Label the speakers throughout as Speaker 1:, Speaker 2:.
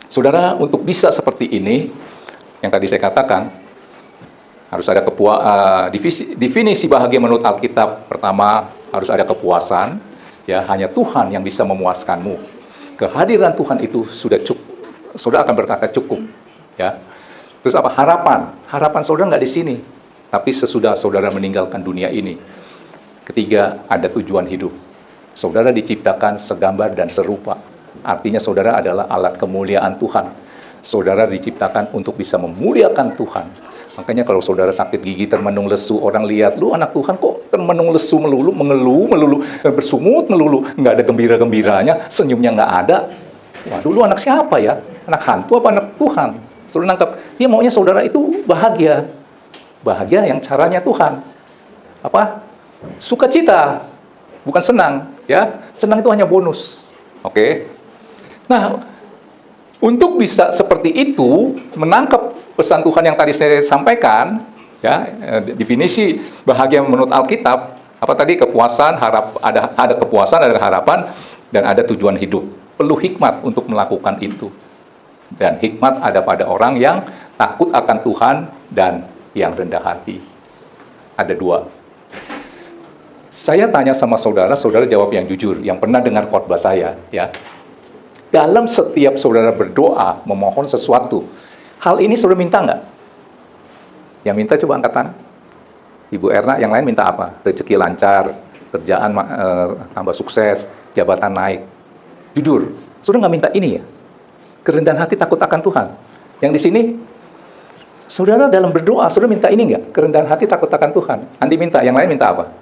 Speaker 1: Saudara, untuk bisa seperti ini, yang tadi saya katakan, harus ada definisi bahagia menurut Alkitab. Pertama, harus ada kepuasan. Ya, hanya Tuhan yang bisa memuaskanmu. Kehadiran Tuhan itu sudah cukup. Saudara akan berkata cukup. Ya. Terus apa? Harapan. Harapan saudara nggak di sini, tapi sesudah saudara meninggalkan dunia ini. Ketiga, ada tujuan hidup. Saudara diciptakan segambar dan serupa. Artinya saudara adalah alat kemuliaan Tuhan. Saudara diciptakan untuk bisa memuliakan Tuhan. Makanya kalau saudara sakit gigi, termenung lesu, orang lihat, lu anak Tuhan kok termenung lesu melulu, mengeluh, bersumut melulu, nggak ada gembira-gembiranya, senyumnya nggak ada. Waduh, lu anak siapa ya? Anak hantu apa anak Tuhan? Saudara nangkap, dia maunya saudara itu bahagia. Bahagia yang caranya Tuhan. Apa? Sukacita, bukan senang. Ya, senang itu hanya bonus. Oke? Nah, untuk bisa seperti itu, menangkap pesan Tuhan yang tadi saya sampaikan, ya, definisi bahagia menurut Alkitab, apa tadi? Kepuasan, ada kepuasan, ada harapan, dan ada tujuan hidup. Perlu hikmat untuk melakukan itu. Dan hikmat ada pada orang yang takut akan Tuhan dan yang rendah hati. Ada dua. Saya tanya sama saudara, saudara jawab yang jujur, yang pernah dengar khotbah saya, ya. Dalam setiap saudara berdoa, memohon sesuatu, hal ini saudara minta nggak? Yang minta coba angkat tangan. Ibu Erna, yang lain minta apa? Rezeki lancar, kerjaan tambah sukses, jabatan naik. Jujur, saudara nggak minta ini ya? Kerendahan hati takut akan Tuhan. Yang di sini, saudara dalam berdoa, saudara minta ini nggak? Kerendahan hati takut akan Tuhan. Andi minta, yang lain minta apa?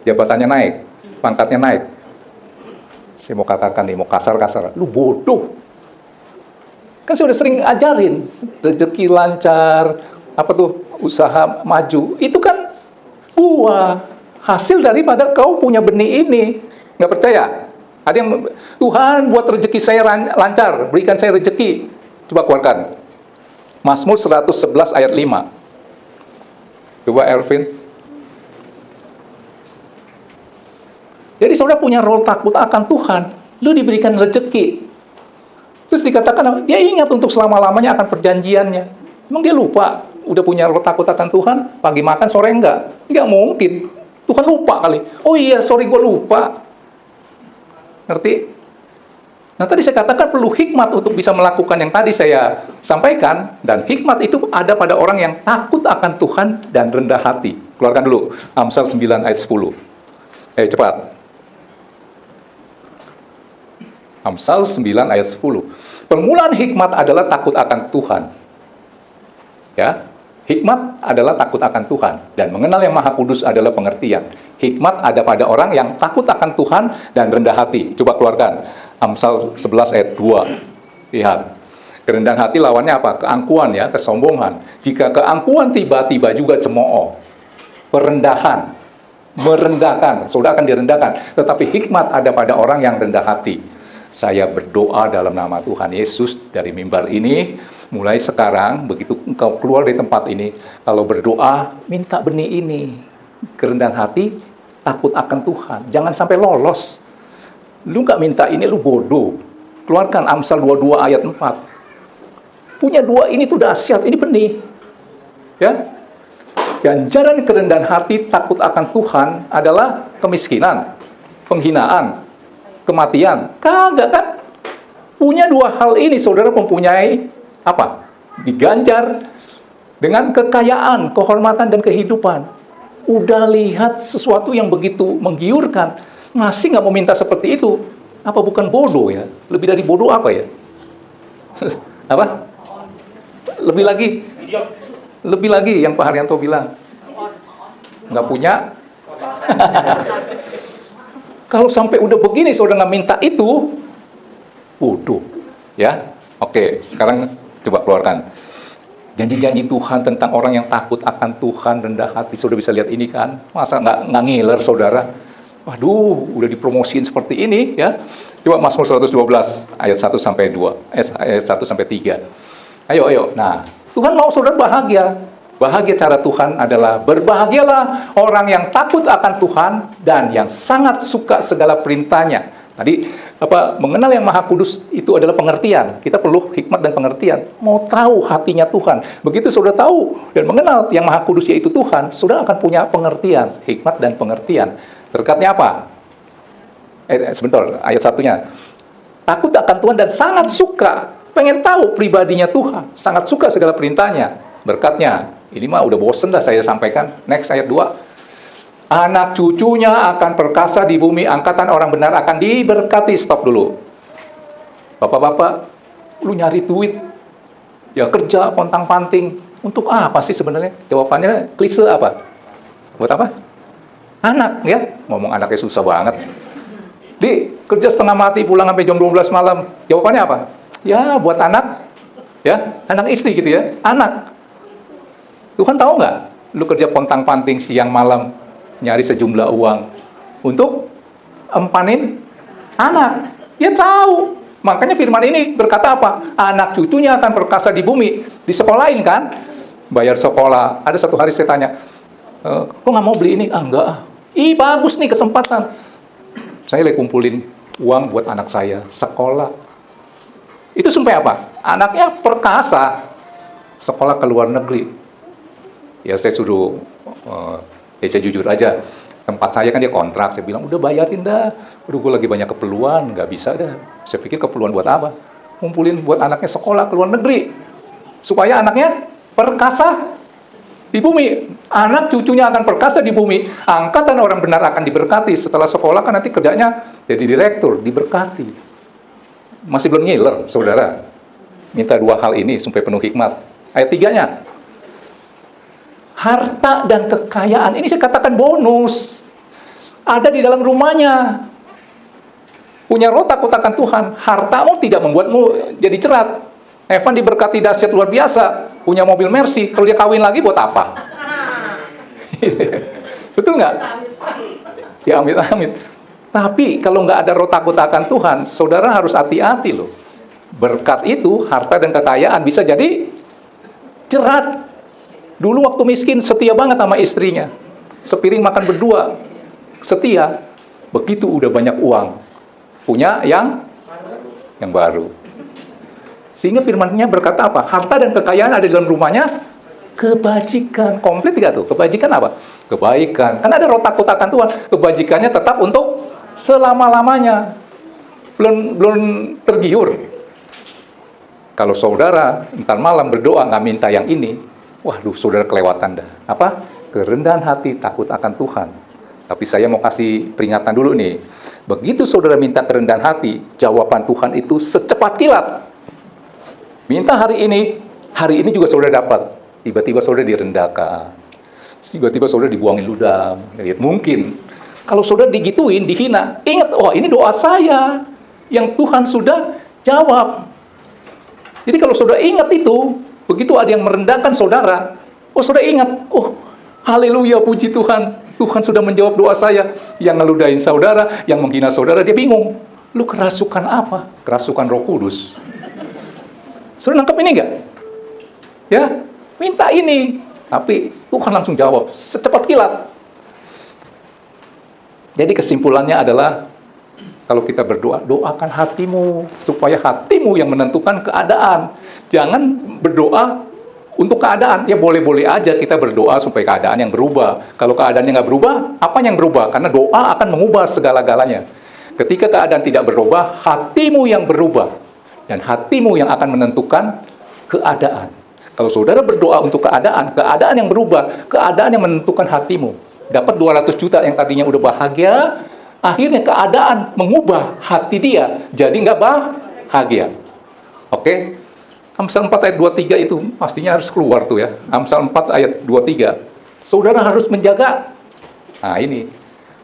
Speaker 1: Jabatannya naik, pangkatnya naik. Saya mau katakan nih, mau kasar-kasar, lu bodoh. Kan saya udah sering ajarin, rezeki lancar, apa tuh, usaha maju. Itu kan buah, hasil daripada kau punya benih ini. Nggak percaya? Ada yang, Tuhan buat rezeki saya lancar, berikan saya rezeki. Coba keluarkan. Mazmur 111 ayat 5. Coba Elvin. Jadi saudara punya roh takut akan Tuhan, lu diberikan rezeki. Terus dikatakan, dia ingat untuk selama-lamanya akan perjanjiannya. Emang dia lupa, udah punya roh takut akan Tuhan, pagi makan, sore enggak? Enggak mungkin. Tuhan lupa kali. Oh iya, sorry gue lupa. Ngerti? Nah tadi saya katakan perlu hikmat untuk bisa melakukan yang tadi saya sampaikan. Dan hikmat itu ada pada orang yang takut akan Tuhan dan rendah hati. Keluarkan dulu, Amsal 9 ayat 10. Cepat. Amsal 9 ayat 10. Permulaan hikmat adalah takut akan Tuhan. Ya, hikmat adalah takut akan Tuhan dan mengenal yang Maha Kudus adalah pengertian. Hikmat ada pada orang yang takut akan Tuhan dan rendah hati. Coba keluarkan Amsal 11 ayat 2. Lihat. Kerendahan hati lawannya apa? Keangkuhan ya, kesombongan. Jika keangkuhan tiba-tiba juga cemooh. Perendahan, merendahkan, saudara akan direndahkan. Tetapi hikmat ada pada orang yang rendah hati. Saya berdoa dalam nama Tuhan Yesus dari mimbar ini, mulai sekarang, begitu engkau keluar dari tempat ini, kalau berdoa, minta benih ini. Kerendahan hati, takut akan Tuhan. Jangan sampai lolos. Lu nggak minta ini, lu bodoh. Keluarkan Amsal 22 ayat 4. Punya dua ini tuh dahsyat, ini benih. Ya. Ganjaran kerendahan hati, takut akan Tuhan adalah kemiskinan, penghinaan, kematian. Kagak kan? Punya dua hal ini saudara mempunyai apa? Diganjar dengan kekayaan, kehormatan dan kehidupan. Udah lihat sesuatu yang begitu menggiurkan, masih nggak mau minta seperti itu. Apa bukan bodoh ya? Lebih dari bodoh apa ya? Apa? Lebih lagi? Lebih lagi yang Pak Haryanto bilang. Nggak punya? Kalau sampai udah begini, saudara nggak minta itu, bodoh. Ya, oke. Sekarang coba keluarkan. Janji-janji Tuhan tentang orang yang takut akan Tuhan, rendah hati. Saudara bisa lihat ini kan? Masa nggak ngiler, saudara? Waduh, udah dipromosiin seperti ini, ya. Coba Mazmur 112, ayat 1 sampai 2. Ayat 1 sampai 3. Ayo. Nah, Tuhan mau saudara bahagia. Bahagia cara Tuhan adalah berbahagialah orang yang takut akan Tuhan dan yang sangat suka segala perintahnya. Tadi mengenal yang Maha Kudus itu adalah pengertian. Kita perlu hikmat dan pengertian. Mau tahu hatinya Tuhan. Begitu saudara tahu dan mengenal yang Maha Kudus yaitu Tuhan, saudara akan punya pengertian, hikmat dan pengertian. Berkatnya apa? Sebentar, ayat 1-nya. Takut akan Tuhan dan sangat suka, pengen tahu pribadinya Tuhan, sangat suka segala perintahnya. Berkatnya, ini mah udah bosen dah saya sampaikan. Next, ayat 2. Anak cucunya akan perkasa di bumi, angkatan orang benar akan diberkati. Stop dulu. Bapak-bapak, lu nyari duit, ya kerja, pontang-panting. Untuk apa sih sebenarnya? Jawabannya klise apa? Buat apa? Anak, ya. Ngomong anaknya susah banget. Kerja setengah mati, pulang sampai jam 12 malam. Jawabannya apa? Ya, buat anak. Ya, anak istri gitu ya. Anak. Tuhan tahu nggak? Lu kerja pontang-panting siang malam, nyari sejumlah uang untuk empanin anak. Dia tahu. Makanya firman ini berkata apa? Anak cucunya akan perkasa di bumi. Disekolahin kan? Bayar sekolah. Ada satu hari saya tanya, kok nggak mau beli ini? Enggak. Ih, bagus nih kesempatan. Saya lagi kumpulin uang buat anak saya sekolah. Itu supaya apa? Anaknya perkasa. Sekolah ke luar negeri. Ya saya suruh, saya jujur aja, tempat saya kan dia kontrak, saya bilang, udah bayarin dah, gue lagi banyak keperluan, nggak bisa dah. Saya pikir keperluan buat apa? Ngumpulin buat anaknya sekolah ke luar negeri, supaya anaknya perkasa di bumi. Anak cucunya akan perkasa di bumi, angkatan orang benar akan diberkati. Setelah sekolah kan nanti kerjanya jadi direktur, diberkati. Masih belum ngiler, saudara. Minta 2 hal ini supaya penuh hikmat. Ayat 3-nya. Harta dan kekayaan, ini saya katakan bonus, ada di dalam rumahnya. Punya roh takut akan Tuhan, hartamu tidak membuatmu jadi cerat. Evan diberkati dahsyat luar biasa, punya mobil Mercy, kalau dia kawin lagi buat apa? Betul nggak? Ya amit-amit. Tapi kalau nggak ada roh takut akan Tuhan, saudara harus hati-hati loh. Berkat itu, harta dan kekayaan bisa jadi cerat. Dulu waktu miskin setia banget sama istrinya. Sepiring makan berdua. Setia. Begitu udah banyak uang, punya yang baru. Sehingga firman-Nya berkata apa? Harta dan kekayaan ada di dalam rumahnya, kebajikan. Komplit nggak tuh? Kebajikan apa? Kebaikan. Kan ada roh takut akan Tuhan. Kebajikannya tetap untuk selama-lamanya. Belum tergiur. Kalau saudara ntar malam berdoa nggak minta yang ini, waduh, saudara kelewatan dah. Apa? Kerendahan hati, takut akan Tuhan. Tapi saya mau kasih peringatan dulu nih. Begitu saudara minta kerendahan hati, jawaban Tuhan itu secepat kilat. Minta hari ini juga saudara dapat. Tiba-tiba saudara direndahkan. Tiba-tiba saudara dibuangin ludam. Mungkin. Kalau saudara digituin, dihina, ingat, oh ini doa saya yang Tuhan sudah jawab. Jadi kalau saudara ingat itu, begitu ada yang merendahkan saudara, oh saudara ingat, oh haleluya, puji Tuhan, Tuhan sudah menjawab doa saya. Yang ngeludahin saudara, yang menghina saudara, dia bingung. Lu kerasukan apa? Kerasukan Roh Kudus. Saudara nangkep ini enggak? Ya, minta ini, tapi Tuhan langsung jawab, secepat kilat. Jadi kesimpulannya adalah, kalau kita berdoa, doakan hatimu, supaya hatimu yang menentukan keadaan. Jangan berdoa untuk keadaan. Ya boleh-boleh aja kita berdoa supaya keadaan yang berubah. Kalau keadaannya nggak berubah, apa yang berubah? Karena doa akan mengubah segala-galanya. Ketika keadaan tidak berubah, hatimu yang berubah. Dan hatimu yang akan menentukan keadaan. Kalau saudara berdoa untuk keadaan yang berubah, keadaan yang menentukan hatimu. Dapat 200 juta yang tadinya udah bahagia, akhirnya keadaan mengubah hati dia jadi nggak bahagia. Oke? Amsal 4 ayat 23 itu pastinya harus keluar tuh ya. Amsal 4 ayat 23. Saudara harus menjaga. Nah ini.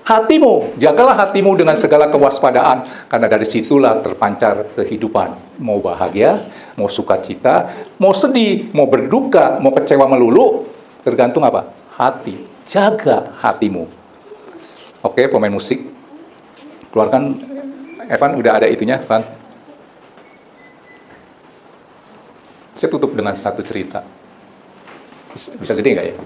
Speaker 1: Hatimu, jagalah hatimu dengan segala kewaspadaan, karena dari situlah terpancar kehidupan. Mau bahagia, mau sukacita, mau sedih, mau berduka, mau kecewa melulu, tergantung apa? Hati. Jaga hatimu. Oke, pemain musik. Keluarkan, Evan udah ada itunya, Evan. Saya tutup dengan satu cerita. Bisa gede nggak ya?